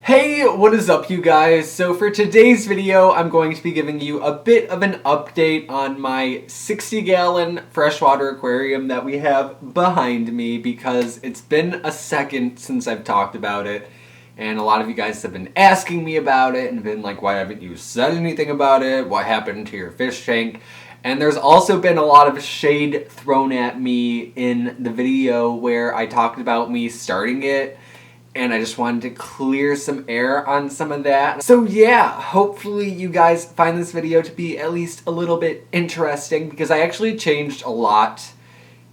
Hey, what is up you guys? So for today's video, I'm going to be giving you a bit of an update on my 60-gallon freshwater aquarium that we have behind me because it's been a second since I've talked about it. And a lot of you guys have been asking me about it and been like, why haven't you said anything about it? What happened to your fish tank? And there's also been a lot of shade thrown at me in the video where I talked about me starting it. And I just wanted to clear some air on some of that. So yeah, hopefully you guys find this video to be at least a little bit interesting because I actually changed a lot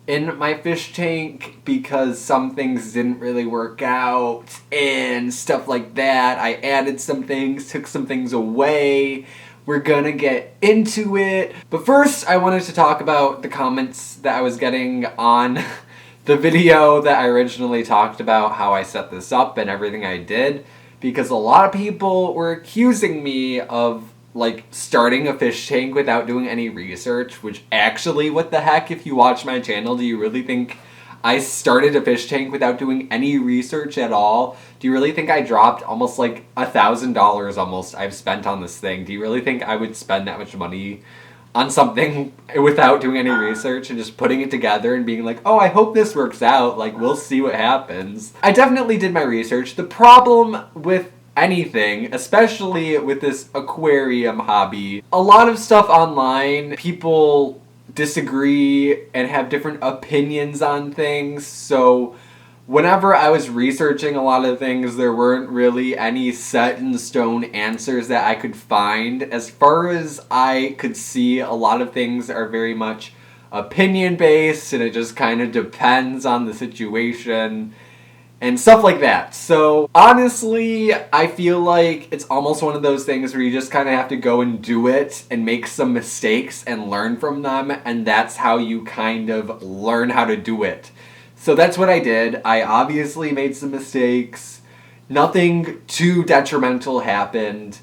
in my fish tank because some things didn't really work out and stuff like that. I added some things, took some things away. We're gonna get into it. But first, I wanted to talk about the comments that I was getting on the video that I originally talked about how I set this up and everything I did, because a lot of people were accusing me of like starting a fish tank without doing any research, which actually, what the heck, if you watch my channel, do you really think I started a fish tank without doing any research at all? Do you really think I dropped almost like $1,000 almost I've spent on this thing? Do you really think I would spend that much money on something without doing any research and just putting it together and being like, oh, I hope this works out, like, we'll see what happens? I definitely did my research. The problem with anything, especially with this aquarium hobby, a lot of stuff online, people disagree and have different opinions on things, so whenever I was researching a lot of things, there weren't really any set in stone answers that I could find. As far as I could see, a lot of things are very much opinion based and it just kind of depends on the situation and stuff like that. So honestly, I feel like it's almost one of those things where you just kind of have to go and do it and make some mistakes and learn from them, and that's how you kind of learn how to do it. So that's what I did. I obviously made some mistakes. Nothing too detrimental happened,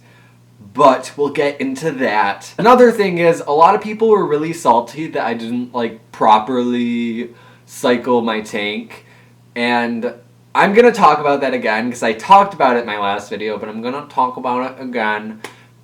but we'll get into that. Another thing is, a lot of people were really salty that I didn't like properly cycle my tank, and I'm gonna talk about that again because I talked about it in my last video, but I'm gonna talk about it again.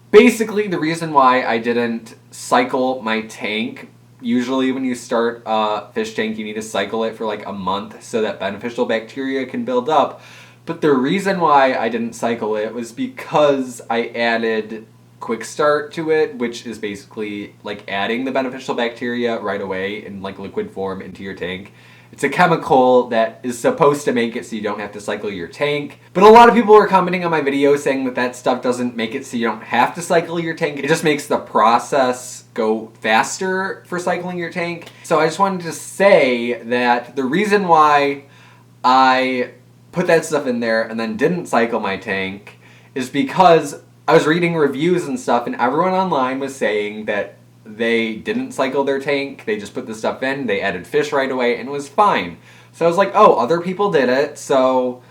Basically, the reason why I didn't cycle my tank, usually when you start a fish tank, you need to cycle it for like a month so that beneficial bacteria can build up. But the reason why I didn't cycle it was because I added quick start to it, which is basically like adding the beneficial bacteria right away in like liquid form into your tank. It's a chemical that is supposed to make it so you don't have to cycle your tank. But a lot of people were commenting on my video saying that that stuff doesn't make it so you don't have to cycle your tank. It just makes the process go faster for cycling your tank. So I just wanted to say that the reason why I put that stuff in there and then didn't cycle my tank is because I was reading reviews and stuff and everyone online was saying that they didn't cycle their tank, they just put the stuff in, they added fish right away, and it was fine. So I was like, oh, other people did it, so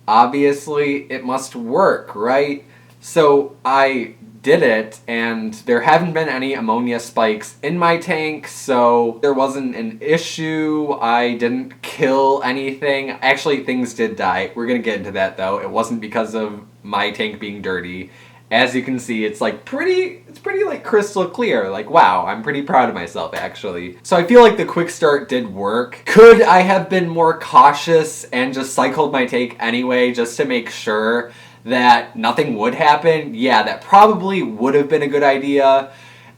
obviously it must work, right? So I did it, and there haven't been any ammonia spikes in my tank, so there wasn't an issue. I didn't kill anything. Actually, things did die. We're gonna get into that, though. It wasn't because of my tank being dirty. As you can see, it's pretty like crystal clear. Like, wow, I'm pretty proud of myself, actually. So I feel like the quick start did work. Could I have been more cautious and just cycled my tank anyway just to make sure that nothing would happen? Yeah, that probably would have been a good idea.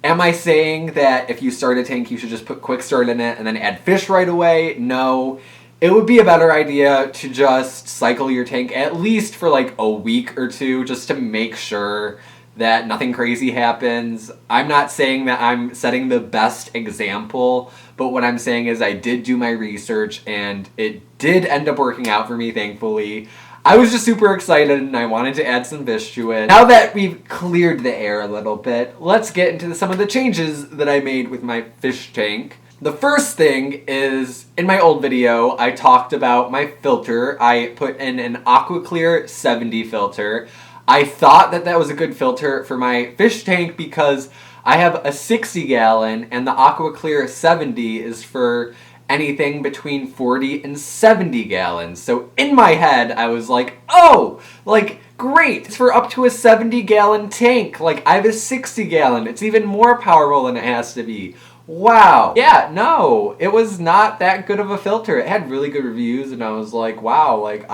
Am I saying that if you start a tank, you should just put quick start in it and then add fish right away? No. It would be a better idea to just cycle your tank at least for like a week or two just to make sure that nothing crazy happens. I'm not saying that I'm setting the best example, but what I'm saying is I did do my research and it did end up working out for me, thankfully. I was just super excited and I wanted to add some fish to it. Now that we've cleared the air a little bit, let's get into some of the changes that I made with my fish tank. The first thing is, in my old video, I talked about my filter. I put in an AquaClear 70 filter. I thought that that was a good filter for my fish tank because I have a 60-gallon and the AquaClear 70 is for anything between 40 and 70 gallons. So in my head, I was like, oh, like, great, it's for up to a 70-gallon tank. Like, I have a 60-gallon. It's even more powerful than it has to be. Wow. Yeah, no, it was not that good of a filter. It had really good reviews, and I was like, wow, like,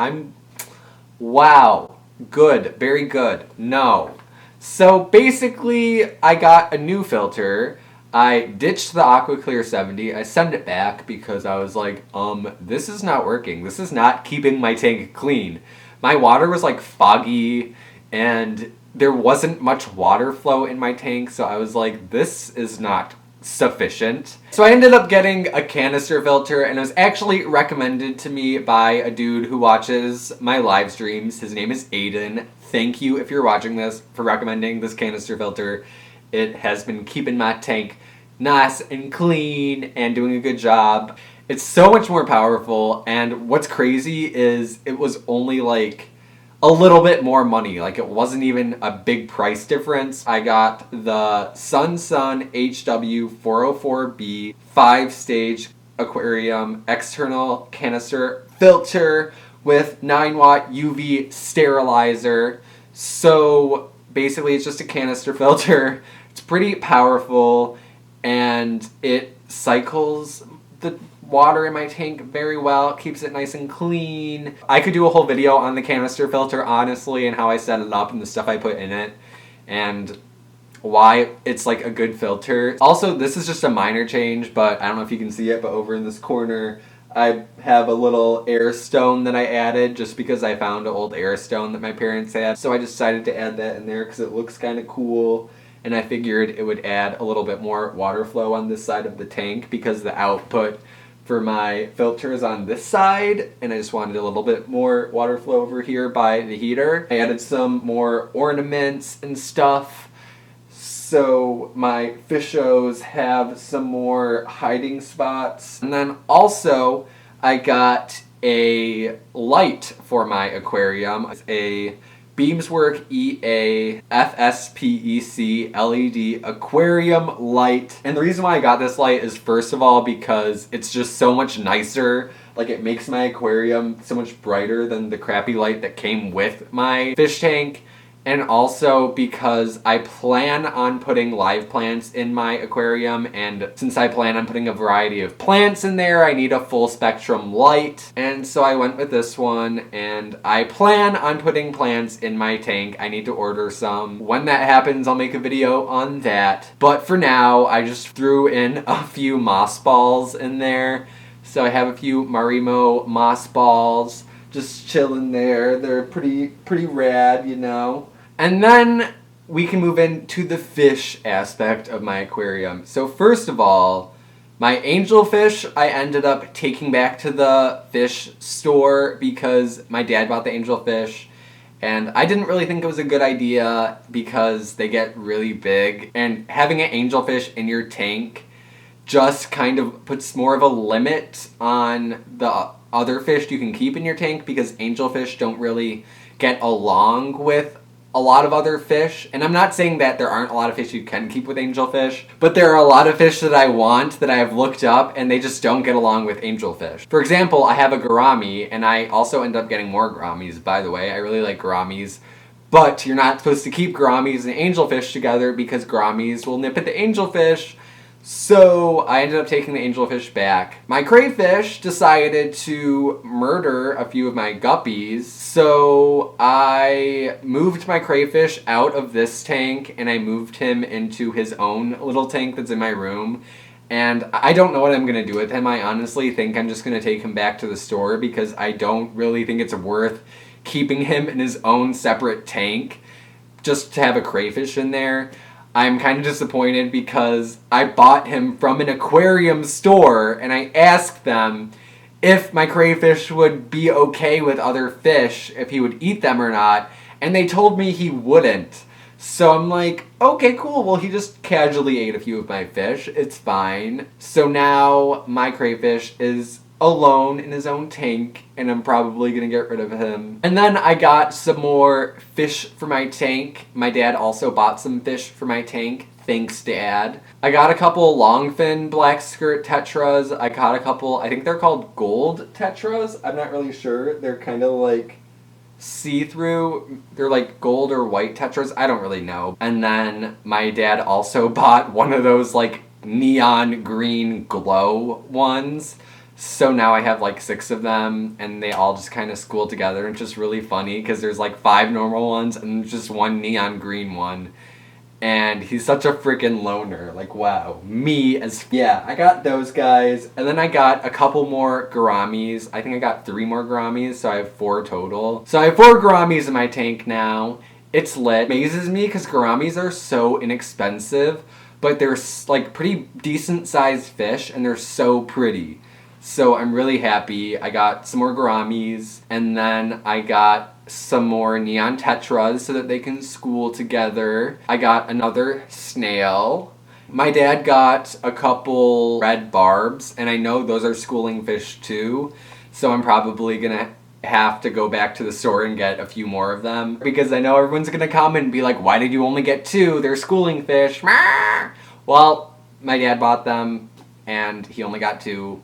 wow, good, very good. No. So basically, I got a new filter. I ditched the AquaClear 70. I sent it back because I was like, this is not working. This is not keeping my tank clean. My water was like foggy and there wasn't much water flow in my tank, so I was like, this is not sufficient. So I ended up getting a canister filter, and it was actually recommended to me by a dude who watches my live streams. His name is Aiden. Thank you, if you're watching this, for recommending this canister filter. It has been keeping my tank nice and clean and doing a good job. It's so much more powerful, and what's crazy is it was only like a little bit more money. Like, it wasn't even a big price difference. I got the Sun HW 404B 5-stage aquarium external canister filter with 9-watt UV sterilizer. So basically it's just a canister filter. It's pretty powerful and it cycles the water in my tank very well, keeps it nice and clean. I could do a whole video on the canister filter, honestly, and how I set it up and the stuff I put in it and why it's like a good filter. Also, this is just a minor change, but I don't know if you can see it, but over in this corner I have a little air stone that I added just because I found an old air stone that my parents had. So I decided to add that in there because it looks kind of cool. And I figured it would add a little bit more water flow on this side of the tank because the output for my filter is on this side, and I just wanted a little bit more water flow over here by the heater. I added some more ornaments and stuff so my fishos have some more hiding spots. And then also I got a light for my aquarium. It's a Beamswork EA FSPEC LED aquarium light. And the reason why I got this light is, first of all, because it's just so much nicer. Like, it makes my aquarium so much brighter than the crappy light that came with my fish tank. And also because I plan on putting live plants in my aquarium, and since I plan on putting a variety of plants in there, I need a full spectrum light. And so I went with this one, and I plan on putting plants in my tank. I need to order some. When that happens, I'll make a video on that. But for now, I just threw in a few moss balls in there. So I have a few Marimo moss balls just chilling there. They're pretty rad, you know. And then we can move into the fish aspect of my aquarium. So first of all, my angelfish I ended up taking back to the fish store because my dad bought the angelfish, and I didn't really think it was a good idea because they get really big, and having an angelfish in your tank just kind of puts more of a limit on the other fish you can keep in your tank, because angelfish don't really get along with a lot of other fish. And I'm not saying that there aren't a lot of fish you can keep with angelfish, but there are a lot of fish that I want that I have looked up and they just don't get along with angelfish. For example, I have a gourami, and I also end up getting more gouramis, by the way. I really like gouramis. But you're not supposed to keep gouramis and angelfish together because gouramis will nip at the angelfish. So I ended up taking the angelfish back. My crayfish decided to murder a few of my guppies, so I moved my crayfish out of this tank and I moved him into his own little tank that's in my room. And I don't know what I'm going to do with him. I honestly think I'm just going to take him back to the store because I don't really think it's worth keeping him in his own separate tank just to have a crayfish in there. I'm kind of disappointed because I bought him from an aquarium store and I asked them if my crayfish would be okay with other fish, if he would eat them or not, and they told me he wouldn't. So I'm like, okay, cool, well, he just casually ate a few of my fish, it's fine. So now my crayfish is alone in his own tank, and I'm probably gonna get rid of him. And then I got some more fish for my tank. My dad also bought some fish for my tank. Thanks, Dad. I got a couple longfin black skirt tetras. I got a couple, I think they're called gold tetras. I'm not really sure. They're kind of like see-through. They're like gold or white tetras. I don't really know. And then my dad also bought one of those like neon green glow ones. So now I have like 6 of them, and they all just kind of school together. It's just really funny because there's like 5 normal ones and there's just one neon green one. And he's such a freaking loner. Like, wow. Me as... Yeah, I got those guys. And then I got a couple more garamis. I think I got 3 more garamis, so I have 4 total. So I have 4 garamis in my tank now. It's lit. It amazes me because garamis are so inexpensive, but they're like pretty decent sized fish, and they're so pretty. So I'm really happy. I got some more garamis, and then I got some more neon tetras so that they can school together. I got another snail. My dad got a couple red barbs, and I know those are schooling fish too, so I'm probably gonna have to go back to the store and get a few more of them, because I know everyone's gonna comment and be like, why did you only get 2? They're schooling fish. Well, my dad bought them, and he only got 2.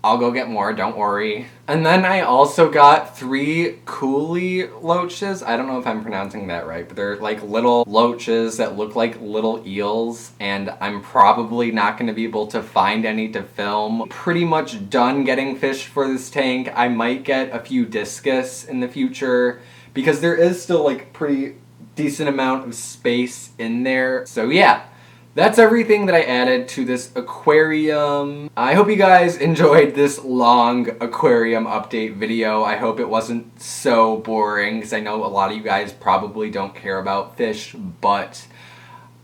I'll go get more, don't worry. And then I also got 3 coolie loaches. I don't know if I'm pronouncing that right, but they're like little loaches that look like little eels, and I'm probably not going to be able to find any to film. Pretty much done getting fish for this tank. I might get a few discus in the future, because there is still like pretty decent amount of space in there. So yeah. That's everything that I added to this aquarium. I hope you guys enjoyed this long aquarium update video. I hope it wasn't so boring, because I know a lot of you guys probably don't care about fish, but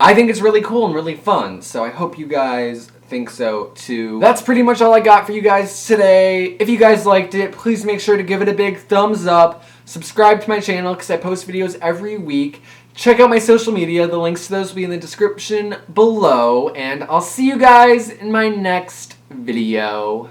I think it's really cool and really fun, so I hope you guys think so too. That's pretty much all I got for you guys today. If you guys liked it, please make sure to give it a big thumbs up. Subscribe to my channel because I post videos every week. Check out my social media. The links to those will be in the description below. And I'll see you guys in my next video.